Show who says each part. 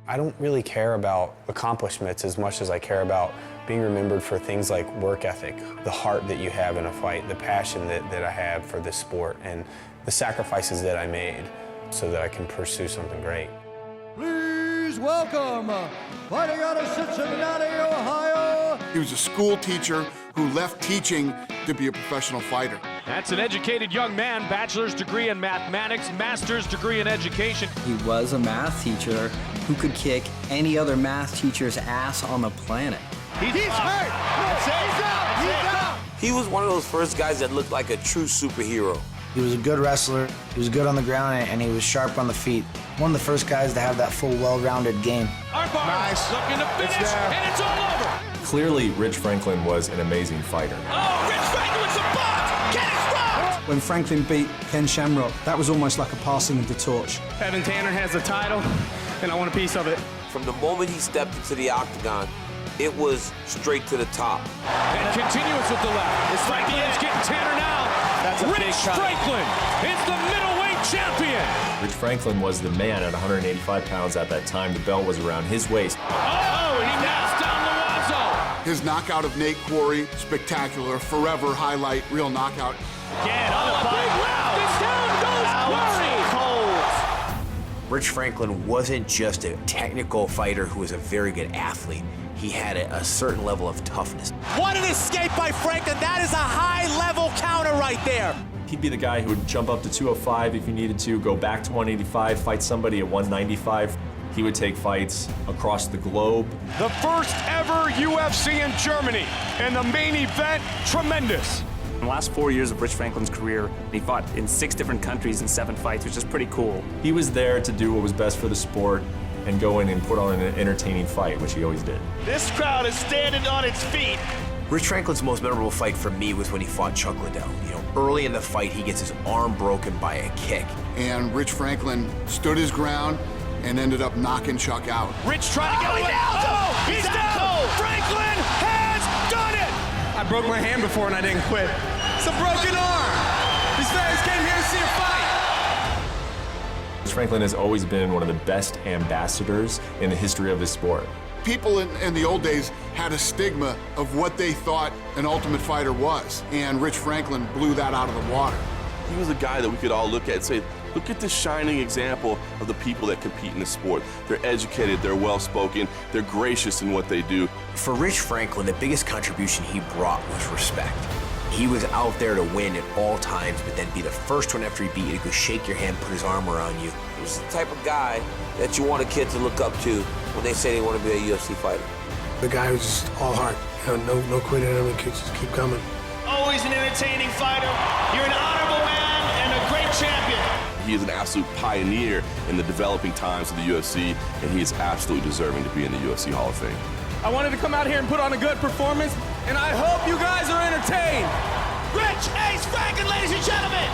Speaker 1: I don't really care about accomplishments as much as I care about being remembered for things like work ethic, the heart that you have in a fight, the passion that I have for this sport, and the sacrifices that I made so that I can pursue something great.
Speaker 2: Please welcome, fighting out of Cincinnati, Ohio.
Speaker 3: He was a school teacher who left teaching to be a professional fighter.
Speaker 4: That's an educated young man, bachelor's degree in mathematics, master's degree in education.
Speaker 5: He was a math teacher who could kick any other math teacher's ass on the planet.
Speaker 2: He's hurt. He's out. He's out.
Speaker 6: He was one of those first guys that looked like a true superhero.
Speaker 7: He was a good wrestler, he was good on the ground, and he was sharp on the feet. One of the first guys to have that full, well-rounded game.
Speaker 4: Armbar
Speaker 2: Nice.
Speaker 4: looking to finish, and it's all over.
Speaker 8: Clearly, Rich Franklin was an amazing fighter.
Speaker 4: Oh, Rich Franklin with some bombs. Ken is rocked.
Speaker 9: When Franklin beat Ken Shamrock, that was almost like a passing of the torch.
Speaker 10: Evan Tanner has the title, and I want a piece of it.
Speaker 6: From the moment he stepped into the octagon, it was straight to the top.
Speaker 4: And continuous with the left. Franklin's getting Tanner now.
Speaker 10: That's a
Speaker 4: Rich
Speaker 10: big shot.
Speaker 4: Franklin is the middleweight champion.
Speaker 8: Rich Franklin was the man at 185 pounds at that time. The belt was around his waist.
Speaker 4: Oh, he knocks down Loazo.
Speaker 3: His knockout of Nate Quarry, spectacular, forever highlight, real knockout.
Speaker 10: Again, on the
Speaker 4: Big left. It's down goes Quarry.
Speaker 11: Rich Franklin wasn't just a technical fighter who was a very good athlete. He had a certain level of toughness.
Speaker 12: What an escape by Franklin. That is a high-level counter right there.
Speaker 8: He'd be the guy who would jump up to 205 if he needed to, go back to 185, fight somebody at 195. He would take fights across the globe.
Speaker 4: The first ever UFC in Germany, and the main event, tremendous.
Speaker 10: In the last 4 years of Rich Franklin's career, he fought in 6 different countries in 7 fights, which is pretty cool.
Speaker 8: He was there to do what was best for the sport and go in and put on an entertaining fight, which he always did.
Speaker 4: This crowd is standing on its feet.
Speaker 11: Rich Franklin's most memorable fight for me was when he fought Chuck Liddell. You know, early in the fight, he gets his arm broken by a kick.
Speaker 3: And Rich Franklin stood his ground and ended up knocking Chuck out.
Speaker 4: Rich trying to get away. Oh, he's down. Franklin has done it.
Speaker 10: I broke my hand before and I didn't quit. It's a broken arm. These fans came here to see a fight.
Speaker 8: Rich Franklin has always been one of the best ambassadors in the history of this sport.
Speaker 3: People in the old days had a stigma of what they thought an Ultimate Fighter was, and Rich Franklin blew that out of the water.
Speaker 13: He was a guy that we could all look at and say, look at this shining example of the people that compete in the sport. They're educated, they're well-spoken, they're gracious in what they do.
Speaker 11: For Rich Franklin, the biggest contribution he brought was respect. He was out there to win at all times, but then be the first one after he beat you to go shake your hand, put his arm around you.
Speaker 6: He was the type of guy that you want a kid to look up to when they say they want to be a UFC fighter.
Speaker 7: The guy who's just all heart. You know, no quitting him, and just keep coming.
Speaker 4: Always an entertaining fighter. You're an honorable man and a great champion.
Speaker 13: He is an absolute pioneer in the developing times of the UFC, and he is absolutely deserving to be in the UFC Hall of Fame.
Speaker 10: I wanted to come out here and put on a good performance, and I hope you guys are entertained.
Speaker 4: Rich Ace Franklin, ladies and gentlemen.